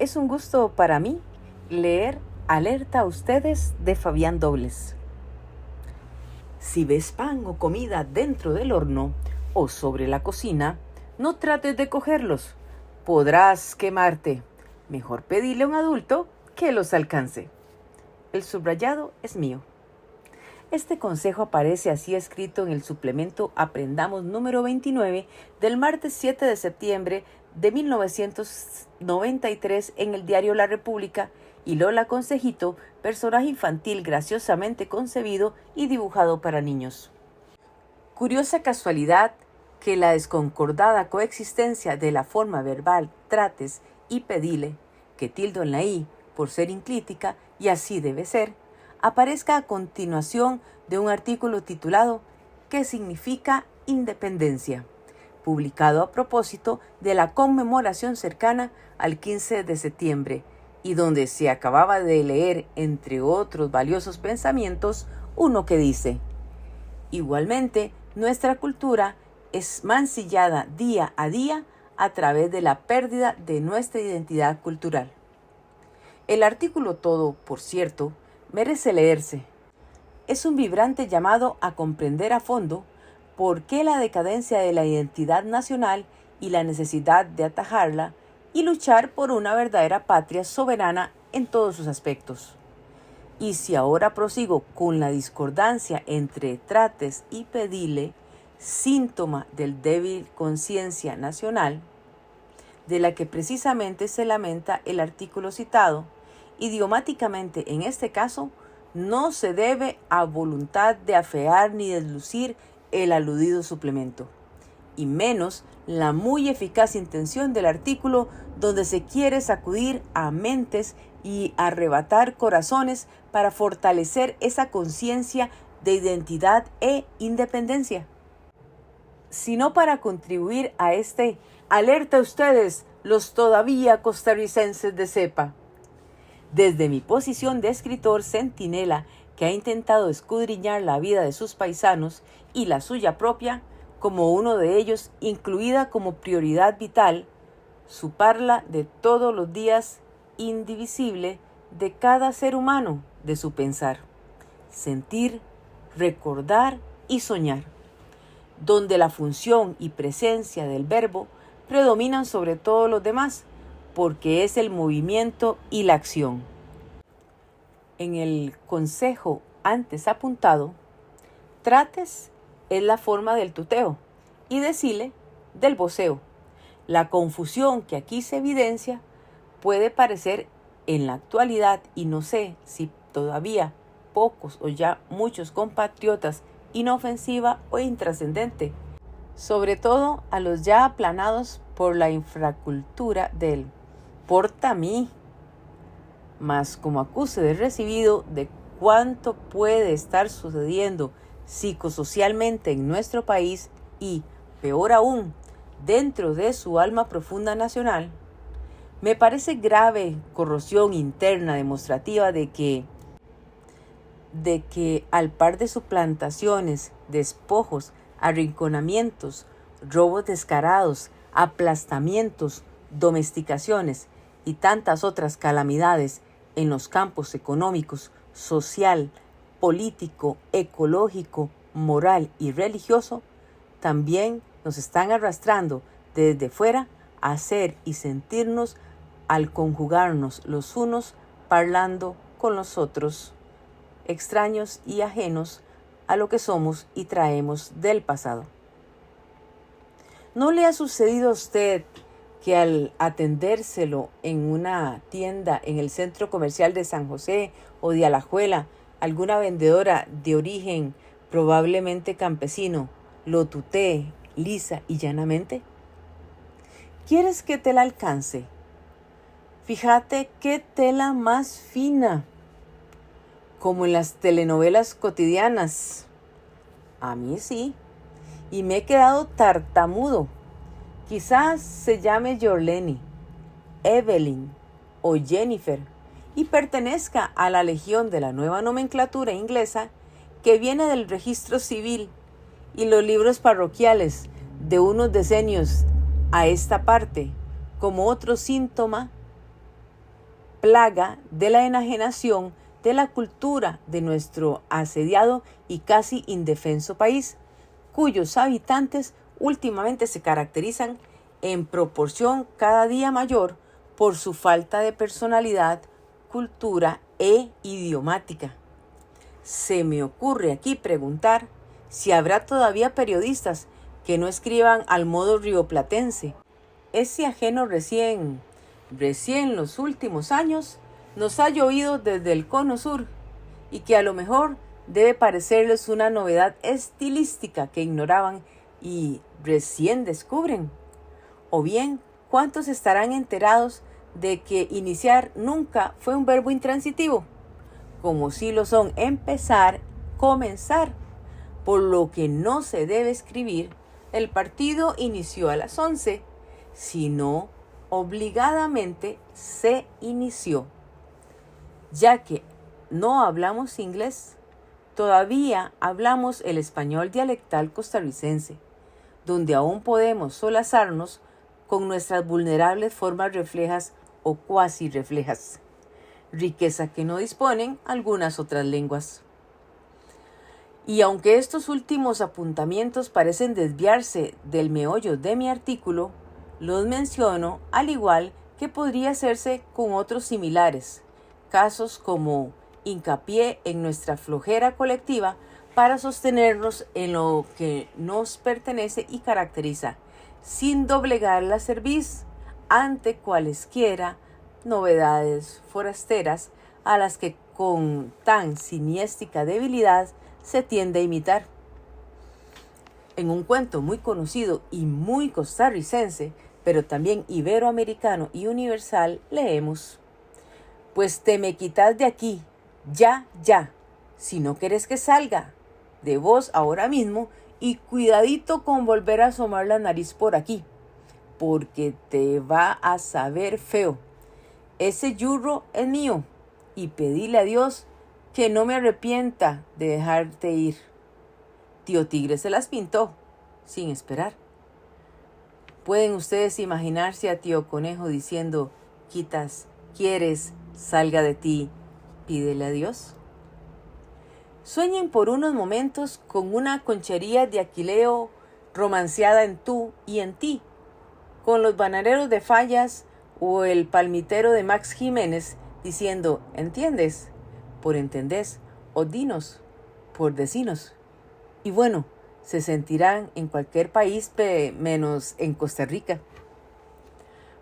Es un gusto para mí leer Alerta a ustedes de Fabián Dobles. Si ves pan o comida dentro del horno o sobre la cocina, no trates de cogerlos. Podrás quemarte. Mejor pedirle a un adulto que los alcance. El subrayado es mío. Este consejo aparece así escrito en el suplemento Aprendamos número 29 del martes 7 de septiembre de 1993 en el diario La República, y Lola Consejito, personaje infantil graciosamente concebido y dibujado para niños. Curiosa casualidad que la desconcordada coexistencia de la forma verbal trates y pedile, que tildo en la i por ser inclítica y así debe ser, aparezca a continuación de un artículo titulado ¿Qué significa independencia?, publicado a propósito de la conmemoración cercana al 15 de septiembre, y donde se acababa de leer, entre otros valiosos pensamientos, uno que dice: igualmente, nuestra cultura es mancillada día a día a través de la pérdida de nuestra identidad cultural. El artículo todo, por cierto, merece leerse. Es un vibrante llamado a comprender a fondo por qué la decadencia de la identidad nacional y la necesidad de atajarla y luchar por una verdadera patria soberana en todos sus aspectos. Y si ahora prosigo con la discordancia entre trates y pedile, síntoma del débil conciencia nacional, de la que precisamente se lamenta el artículo citado, idiomáticamente en este caso, no se debe a voluntad de afear ni deslucir el aludido suplemento, y menos la muy eficaz intención del artículo, donde se quiere sacudir a mentes y arrebatar corazones para fortalecer esa conciencia de identidad e independencia, sino para contribuir a este alerta a ustedes, los todavía costarricenses de cepa. Desde mi posición de escritor centinela que ha intentado escudriñar la vida de sus paisanos y la suya propia, como uno de ellos, incluida como prioridad vital, su parla de todos los días indivisible de cada ser humano, de su pensar, sentir, recordar y soñar, donde la función y presencia del verbo predominan sobre todos los demás, porque es el movimiento y la acción. En el consejo antes apuntado, trates es la forma del tuteo y decile del voceo. La confusión que aquí se evidencia puede parecer en la actualidad, y no sé si todavía pocos o ya muchos compatriotas, inofensiva o intrascendente, sobre todo a los ya aplanados por la infracultura del porta a mí, mas como acuse de recibido de cuánto puede estar sucediendo psicosocialmente en nuestro país y, peor aún, dentro de su alma profunda nacional, me parece grave corrosión interna demostrativa de que al par de suplantaciones, despojos, arrinconamientos, robos descarados, aplastamientos, domesticaciones y tantas otras calamidades en los campos económicos, social, político, ecológico, moral y religioso, también nos están arrastrando desde fuera a hacer y sentirnos al conjugarnos los unos parlando con los otros, extraños y ajenos a lo que somos y traemos del pasado. ¿No le ha sucedido a usted que al atendérselo en una tienda en el centro comercial de San José o de Alajuela, alguna vendedora de origen probablemente campesino lo tutee lisa y llanamente? ¿Quieres que te la alcance? Fíjate qué tela más fina, como en las telenovelas cotidianas. A mí sí, y me he quedado tartamudo. Quizás se llame Jorleni, Evelyn o Jennifer y pertenezca a la legión de la nueva nomenclatura inglesa que viene del registro civil y los libros parroquiales de unos decenios a esta parte, como otro síntoma plaga de la enajenación de la cultura de nuestro asediado y casi indefenso país, cuyos habitantes últimamente se caracterizan en proporción cada día mayor por su falta de personalidad, cultura e idiomática. Se me ocurre aquí preguntar si habrá todavía periodistas que no escriban al modo rioplatense. Ese ajeno recién los últimos años nos ha llovido desde el cono sur y que a lo mejor debe parecerles una novedad estilística que ignoraban y recién descubren. O bien, ¿cuántos estarán enterados de que iniciar nunca fue un verbo intransitivo? Como sí lo son empezar, comenzar, por lo que no se debe escribir el partido inició a las 11, sino obligadamente se inició. Ya que no hablamos inglés, todavía hablamos el español dialectal costarricense, donde aún podemos solazarnos con nuestras vulnerables formas reflejas o cuasi reflejas, riqueza que no disponen algunas otras lenguas. Y aunque estos últimos apuntamientos parecen desviarse del meollo de mi artículo, los menciono al igual que podría hacerse con otros similares, casos como hincapié en nuestra flojera colectiva para sostenernos en lo que nos pertenece y caracteriza, sin doblegar la cerviz ante cualesquiera novedades forasteras a las que con tan siniestra debilidad se tiende a imitar. En un cuento muy conocido y muy costarricense, pero también iberoamericano y universal, leemos: pues te me quitas de aquí, ya, si no quieres que salga de vos ahora mismo, y cuidadito con volver a asomar la nariz por aquí, porque te va a saber feo. Ese yurro es mío, y pedile a Dios que no me arrepienta de dejarte ir. Tío Tigre se las pintó, sin esperar. ¿Pueden ustedes imaginarse a Tío Conejo diciendo: quitas, quieres, salga de ti, pídele a Dios? Sueñen por unos momentos con una conchería de Aquileo romanceada en tú y en ti, con los bananeros de Fallas o el palmitero de Max Jiménez diciendo: ¿entiendes? Por entendés, o dinos, por decinos. Y bueno, se sentirán en cualquier país menos en Costa Rica.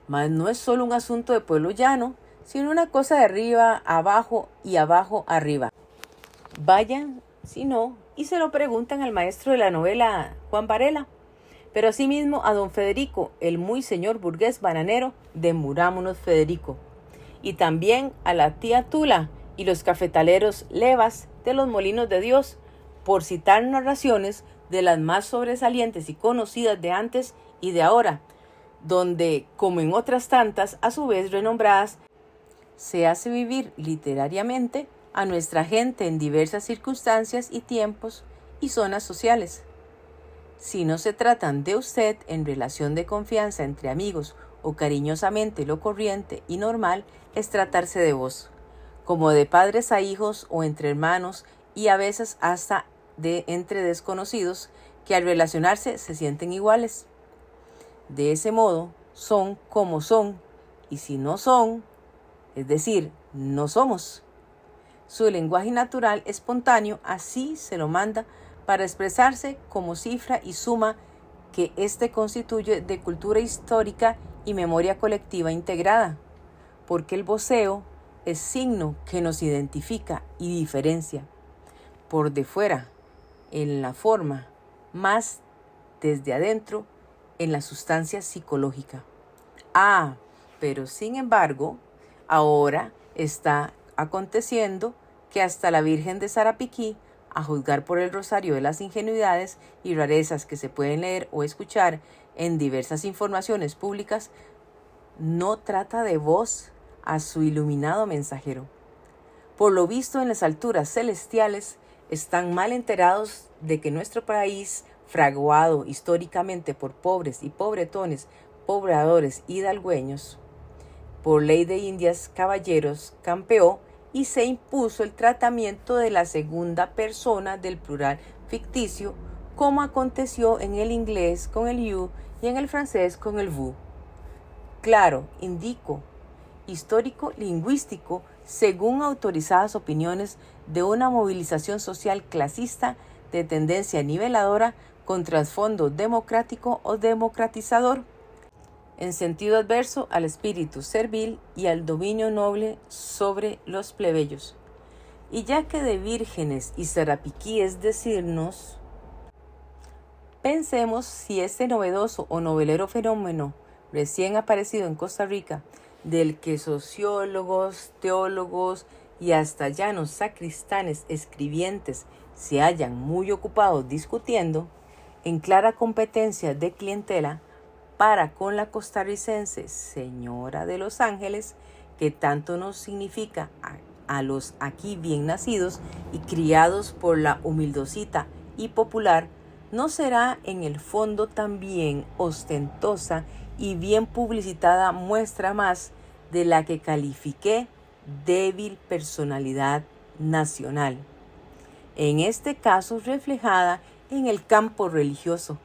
Mas no es solo un asunto de pueblo llano, sino una cosa de arriba abajo y abajo arriba. Vayan, si no, y se lo preguntan al maestro de la novela, Juan Varela, pero asimismo a don Federico, el muy señor burgués bananero de Murámonos Federico, y también a la tía Tula y los cafetaleros levas de los Molinos de Dios, por citar narraciones de las más sobresalientes y conocidas de antes y de ahora, donde, como en otras tantas, a su vez renombradas, se hace vivir literariamente a nuestra gente en diversas circunstancias y tiempos y zonas sociales. Si no se tratan de usted en relación de confianza entre amigos o cariñosamente lo corriente y normal es tratarse de vos, como de padres a hijos o entre hermanos y a veces hasta de entre desconocidos que al relacionarse se sienten iguales. De ese modo son como son, y si no son, es decir, no somos. Su lenguaje natural, espontáneo, así se lo manda para expresarse como cifra y suma que éste constituye de cultura histórica y memoria colectiva integrada, porque el voceo es signo que nos identifica y diferencia, por de fuera, en la forma, más desde adentro, en la sustancia psicológica. Pero sin embargo, ahora está aconteciendo que hasta la Virgen de Sarapiquí, a juzgar por el rosario de las ingenuidades y rarezas que se pueden leer o escuchar en diversas informaciones públicas, no trata de vos a su iluminado mensajero. Por lo visto, en las alturas celestiales están mal enterados de que nuestro país, fraguado históricamente por pobres y pobretones, pobladores hidalgueños, Por ley de Indias Caballeros campeó y se impuso el tratamiento de la segunda persona del plural ficticio, como aconteció en el inglés con el you y en el francés con el vous. Claro, indico, histórico-lingüístico, según autorizadas opiniones de una movilización social clasista de tendencia niveladora con trasfondo democrático o democratizador, en sentido adverso al espíritu servil y al dominio noble sobre los plebeyos. Y ya que de vírgenes y sarapiquíes decirnos, pensemos si este novedoso o novelero fenómeno recién aparecido en Costa Rica, del que sociólogos, teólogos y hasta llanos sacristanes escribientes se hallan muy ocupados discutiendo, en clara competencia de clientela para con la costarricense Señora de los Ángeles, que tanto nos significa a los aquí bien nacidos y criados por la humildosita y popular, ¿no será en el fondo también ostentosa y bien publicitada muestra más de la que califiqué débil personalidad nacional? En este caso reflejada en el campo religioso,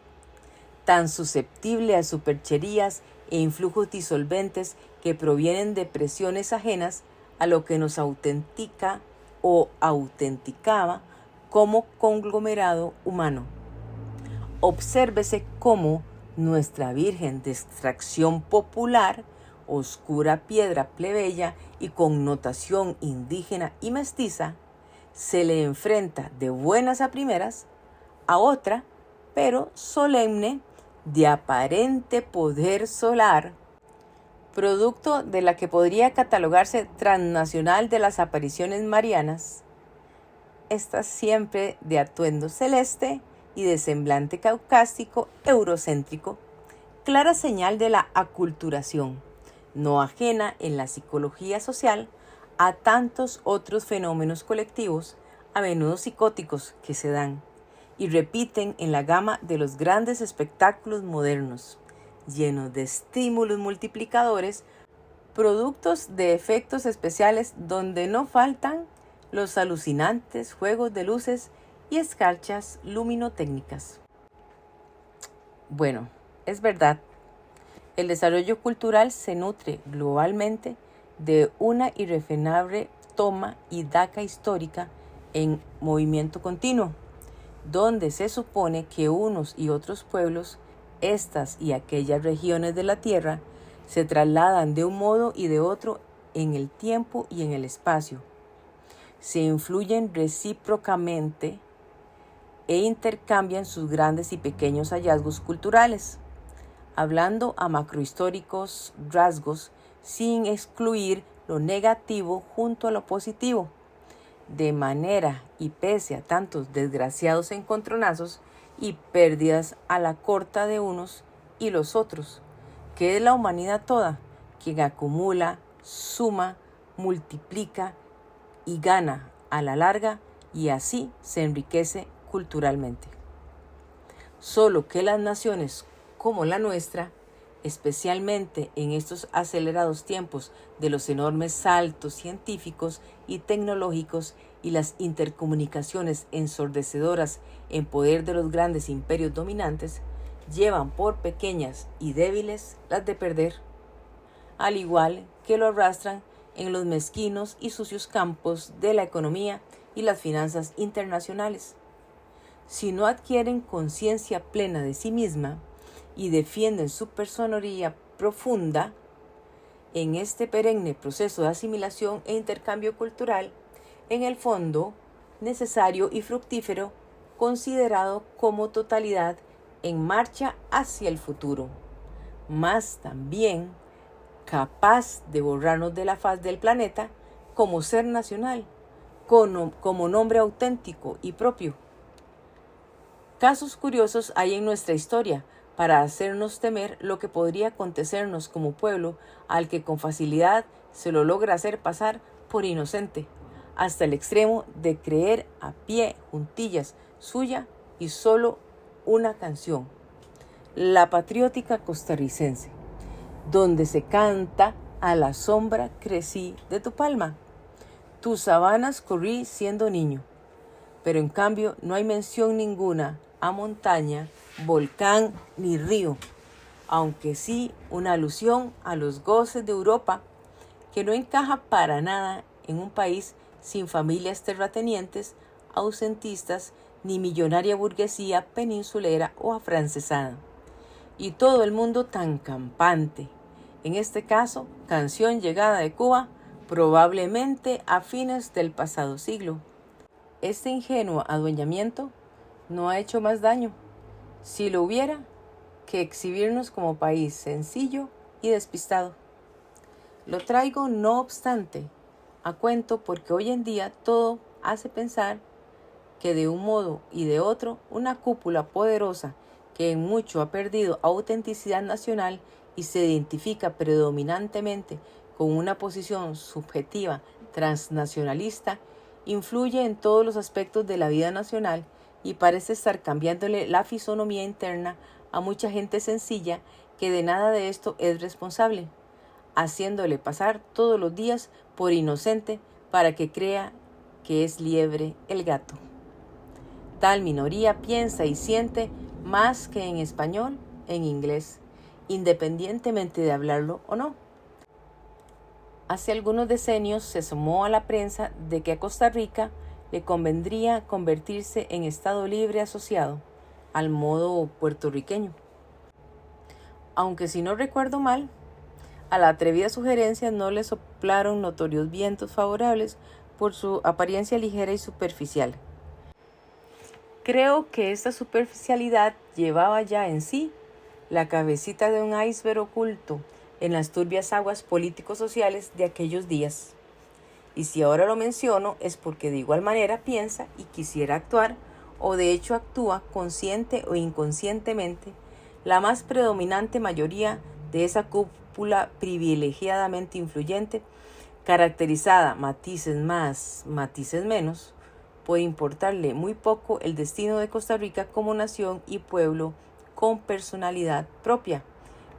tan susceptible a supercherías e influjos disolventes que provienen de presiones ajenas a lo que nos autentica o autenticaba como conglomerado humano. Obsérvese cómo nuestra Virgen de extracción popular, oscura piedra plebeya y connotación indígena y mestiza, se le enfrenta de buenas a primeras a otra, pero solemne, de aparente poder solar, producto de la que podría catalogarse transnacional de las apariciones marianas, esta siempre de atuendo celeste y de semblante caucásico eurocéntrico, clara señal de la aculturación, no ajena en la psicología social a tantos otros fenómenos colectivos, a menudo psicóticos, que se dan y repiten en la gama de los grandes espectáculos modernos, llenos de estímulos multiplicadores, productos de efectos especiales donde no faltan los alucinantes juegos de luces y escarchas luminotécnicas. Bueno, es verdad, el desarrollo cultural se nutre globalmente de una irrefrenable toma y daca histórica en movimiento continuo, donde se supone que unos y otros pueblos, estas y aquellas regiones de la tierra, se trasladan de un modo y de otro en el tiempo y en el espacio, se influyen recíprocamente e intercambian sus grandes y pequeños hallazgos culturales, hablando a macrohistóricos rasgos sin excluir lo negativo junto a lo positivo, de manera y pese a tantos desgraciados encontronazos y pérdidas a la corta de unos y los otros, que es la humanidad toda quien acumula, suma, multiplica y gana a la larga y así se enriquece culturalmente. Solo que las naciones como la nuestra, especialmente en estos acelerados tiempos de los enormes saltos científicos y tecnológicos y las intercomunicaciones ensordecedoras en poder de los grandes imperios dominantes, llevan por pequeñas y débiles las de perder, al igual que lo arrastran en los mezquinos y sucios campos de la economía y las finanzas internacionales. Si no adquieren conciencia plena de sí misma y defienden su personería profunda en este perenne proceso de asimilación e intercambio cultural, en el fondo necesario y fructífero, considerado como totalidad en marcha hacia el futuro, mas también capaz de borrarnos de la faz del planeta como ser nacional, como nombre auténtico y propio. Casos curiosos hay en nuestra historia para hacernos temer lo que podría acontecernos como pueblo al que con facilidad se lo logra hacer pasar por inocente, hasta el extremo de creer a pie juntillas suya y solo una canción, la patriótica costarricense, donde se canta a la sombra crecí de tu palma. Tus sabanas corrí siendo niño. Pero en cambio no hay mención ninguna a montaña, volcán ni río, aunque sí una alusión a los goces de Europa, que no encaja para nada en un país sin familias terratenientes, ausentistas, ni millonaria burguesía peninsulera o afrancesada. Y todo el mundo tan campante. En este caso, canción llegada de Cuba, probablemente a fines del pasado siglo. Este ingenuo adueñamiento no ha hecho más daño, si lo hubiera, que exhibirnos como país sencillo y despistado. Lo traigo, no obstante, a cuento porque hoy en día todo hace pensar que de un modo y de otro una cúpula poderosa que en mucho ha perdido autenticidad nacional y se identifica predominantemente con una posición subjetiva transnacionalista, influye en todos los aspectos de la vida nacional y parece estar cambiándole la fisonomía interna a mucha gente sencilla que de nada de esto es responsable, haciéndole pasar todos los días por inocente para que crea que es liebre el gato. Tal minoría piensa y siente más que en español, en inglés, independientemente de hablarlo o no. Hace algunos decenios se asomó a la prensa de que a Costa Rica le convendría convertirse en Estado libre asociado, al modo puertorriqueño. Aunque si no recuerdo mal, a la atrevida sugerencia no le soplaron notorios vientos favorables por su apariencia ligera y superficial. Creo que esta superficialidad llevaba ya en sí la cabecita de un iceberg oculto en las turbias aguas político-sociales de aquellos días. Y si ahora lo menciono es porque de igual manera piensa y quisiera actuar, o de hecho actúa consciente o inconscientemente, la más predominante mayoría de esa cúpula privilegiadamente influyente, caracterizada matices más, matices menos, por importarle muy poco el destino de Costa Rica como nación y pueblo con personalidad propia,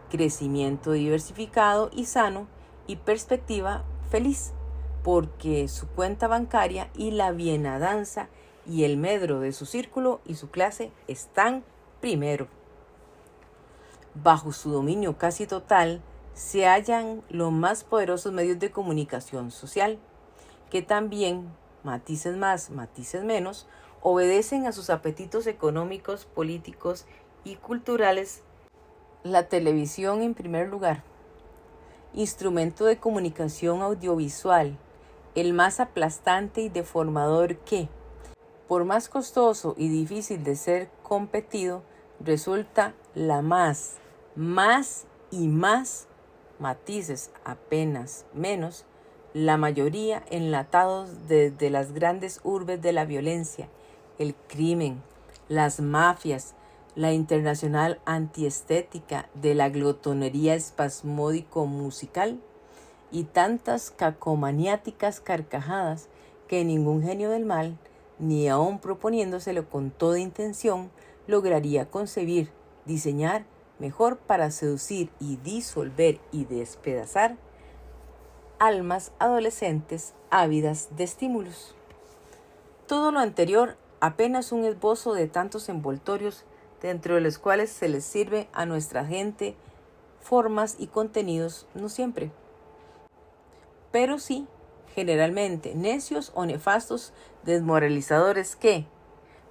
crecimiento diversificado y sano y perspectiva feliz, porque su cuenta bancaria y la bienadanza y el medro de su círculo y su clase están primero. Bajo su dominio casi total se hallan los más poderosos medios de comunicación social, que también, matices más, matices menos, obedecen a sus apetitos económicos, políticos y culturales. La televisión en primer lugar, instrumento de comunicación audiovisual, el más aplastante y deformador que, por más costoso y difícil de ser competido, resulta la más y más, matices apenas menos, la mayoría enlatados desde las grandes urbes de la violencia, el crimen, las mafias, la internacional antiestética de la glotonería espasmódico musical y tantas cacomaniáticas carcajadas que ningún genio del mal, ni aun proponiéndoselo con toda intención, lograría concebir, diseñar mejor para seducir y disolver y despedazar almas adolescentes ávidas de estímulos. Todo lo anterior apenas un esbozo de tantos envoltorios dentro de los cuales se les sirve a nuestra gente formas y contenidos, no siempre, pero sí generalmente necios o nefastos desmoralizadores que,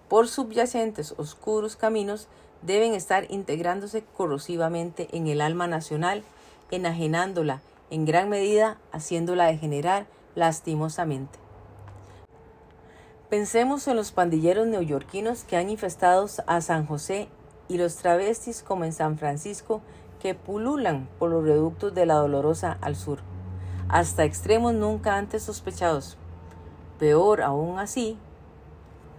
por subyacentes oscuros caminos, deben estar integrándose corrosivamente en el alma nacional, enajenándola en gran medida, haciéndola degenerar lastimosamente. Pensemos en los pandilleros neoyorquinos que han infestado a San José y los travestis como en San Francisco que pululan por los reductos de la Dolorosa al sur, hasta extremos nunca antes sospechados. Peor aún así,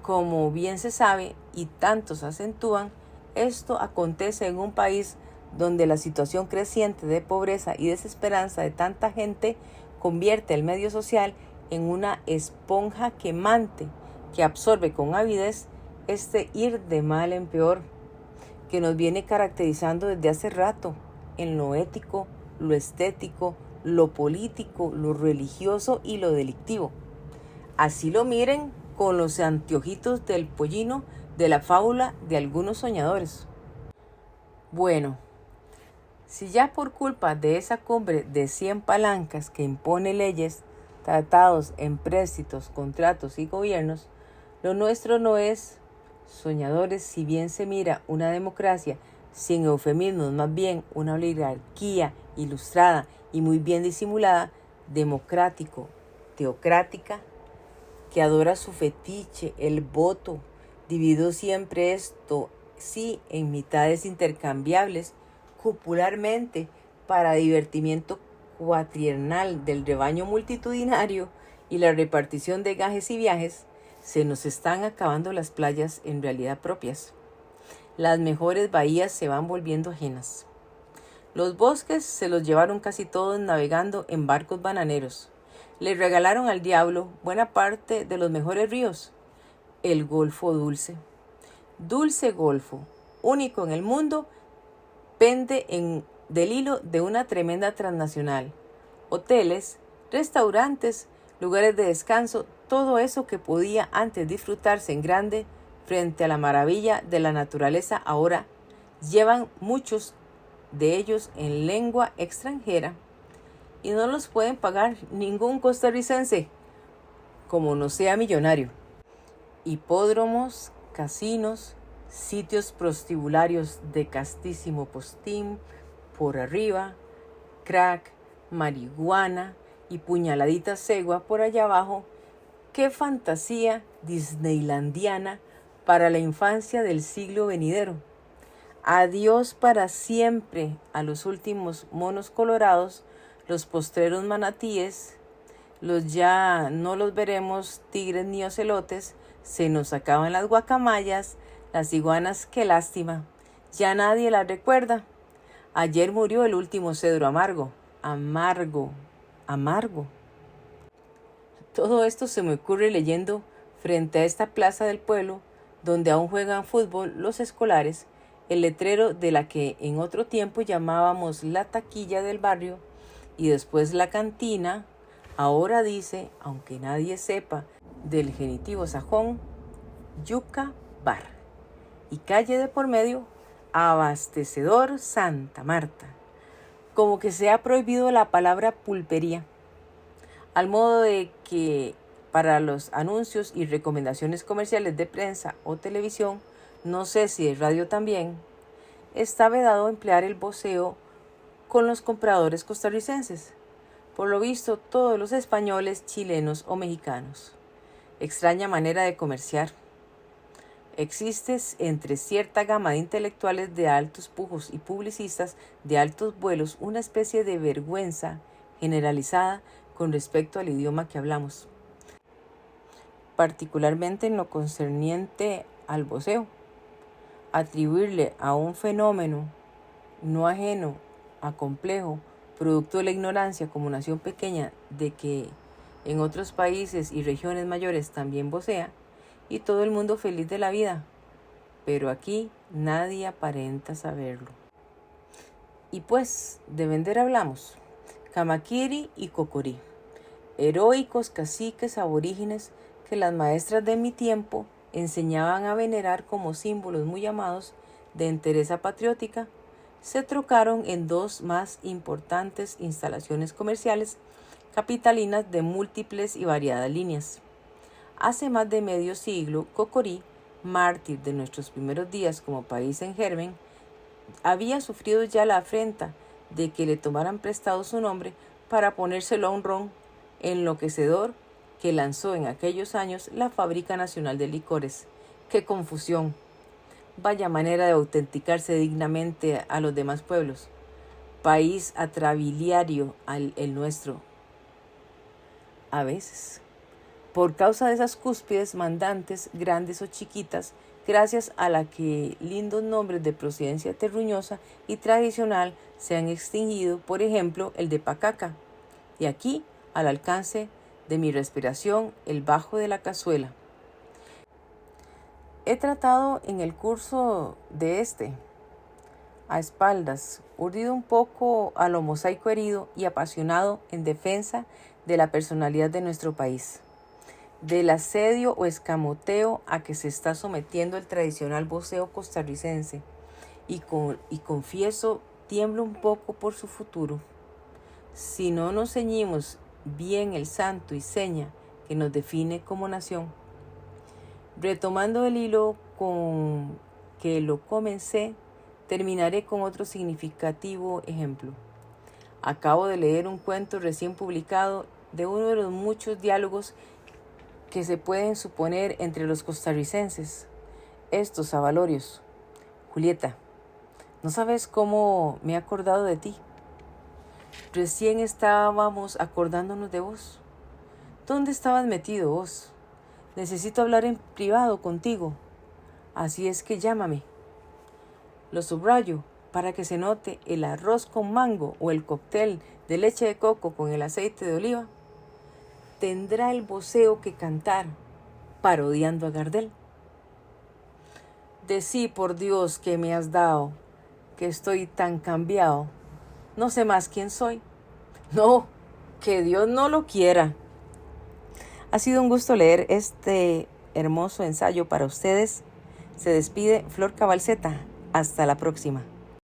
como bien se sabe y tantos acentúan, esto acontece en un país donde la situación creciente de pobreza y desesperanza de tanta gente convierte el medio social en una esponja quemante que absorbe con avidez este ir de mal en peor que nos viene caracterizando desde hace rato en lo ético, lo estético, lo político, lo religioso y lo delictivo. Así lo miren con los anteojitos del pollino de la fábula de algunos soñadores. Bueno, si ya por culpa de esa cumbre de 100 palancas que impone leyes, tratados, empréstitos, contratos y gobiernos, lo nuestro no es, soñadores, si bien se mira una democracia sin eufemismos, más bien una oligarquía ilustrada y muy bien disimulada, democrático, teocrática, que adora su fetiche, el voto, dividido siempre esto, sí, en mitades intercambiables, cupularmente, para divertimiento cuatrienal del rebaño multitudinario y la repartición de gajes y viajes, se nos están acabando las playas en realidad propias. Las mejores bahías se van volviendo ajenas. Los bosques se los llevaron casi todos navegando en barcos bananeros. Le regalaron al diablo buena parte de los mejores ríos. El Golfo Dulce. Dulce Golfo, único en el mundo, pende del hilo de una tremenda transnacional. Hoteles, restaurantes, lugares de descanso, todo eso que podía antes disfrutarse en grande frente a la maravilla de la naturaleza, ahora llevan muchos de ellos en lengua extranjera y no los pueden pagar ningún costarricense, como no sea millonario. Hipódromos, casinos, sitios prostibularios de castísimo postín por arriba, crack, marihuana y puñaladita cegua por allá abajo. ¡Qué fantasía disneylandiana para la infancia del siglo venidero! Adiós para siempre a los últimos monos colorados, los postreros manatíes, los ya no los veremos tigres ni ocelotes, se nos acaban las guacamayas, las iguanas, qué lástima, ya nadie las recuerda. Ayer murió el último cedro amargo, amargo, amargo. Todo esto se me ocurre leyendo frente a esta plaza del pueblo, donde aún juegan fútbol los escolares, el letrero de la que en otro tiempo llamábamos la taquilla del barrio y después la cantina, ahora dice, aunque nadie sepa del genitivo sajón, Yuca Bar, y calle de por medio, Abastecedor Santa Marta, como que se ha prohibido la palabra pulpería, al modo de que para los anuncios y recomendaciones comerciales de prensa o televisión, no sé si de radio también, está vedado emplear el voceo con los compradores costarricenses, por lo visto todos los españoles, chilenos o mexicanos. Extraña manera de comerciar. Existe entre cierta gama de intelectuales de altos pujos y publicistas de altos vuelos una especie de vergüenza generalizada con respecto al idioma que hablamos, particularmente en lo concerniente al voceo. Atribuirle a un fenómeno no ajeno a complejo, producto de la ignorancia como nación pequeña de que en otros países y regiones mayores también vocea, y todo el mundo feliz de la vida, pero aquí nadie aparenta saberlo. Y pues, de vender hablamos. Camaquiri y Cocorí, heroicos caciques aborígenes que las maestras de mi tiempo enseñaban a venerar como símbolos muy amados de entereza patriótica, se trocaron en dos más importantes instalaciones comerciales capitalinas de múltiples y variadas líneas. Hace más de medio siglo, Cocorí, mártir de nuestros primeros días como país en germen, había sufrido ya la afrenta de que le tomaran prestado su nombre para ponérselo a un ron enloquecedor que lanzó en aquellos años la Fábrica Nacional de Licores. ¡Qué confusión! Vaya manera de autenticarse dignamente a los demás pueblos. País atrabiliario el nuestro. A veces, por causa de esas cúspides mandantes, grandes o chiquitas, gracias a la que lindos nombres de procedencia terruñosa y tradicional se han extinguido, por ejemplo, el de Pacaca, y aquí, al alcance de mi respiración, el bajo de la cazuela. He tratado en el curso de a espaldas, urdido un poco a lo mosaico herido y apasionado en defensa de la personalidad de nuestro país, del asedio o escamoteo a que se está sometiendo el tradicional voceo costarricense, y confieso, tiemblo un poco por su futuro. Si no nos ceñimos bien el santo y seña que nos define como nación. Retomando el hilo con que lo comencé, terminaré con otro significativo ejemplo. Acabo de leer un cuento recién publicado de uno de los muchos diálogos que se pueden suponer entre los costarricenses, estos avalorios. Julieta, ¿no sabes cómo me he acordado de ti? Recién estábamos acordándonos de vos. ¿Dónde estabas metido vos? Necesito hablar en privado contigo. Así es que llámame. Lo subrayo para que se note el arroz con mango o el cóctel de leche de coco con el aceite de oliva. Tendrá el voceo que cantar, parodiando a Gardel. Decí por Dios que me has dado, que estoy tan cambiado. No sé más quién soy. No, que Dios no lo quiera. Ha sido un gusto leer este hermoso ensayo para ustedes. Se despide Flor Cabalceta. Hasta la próxima.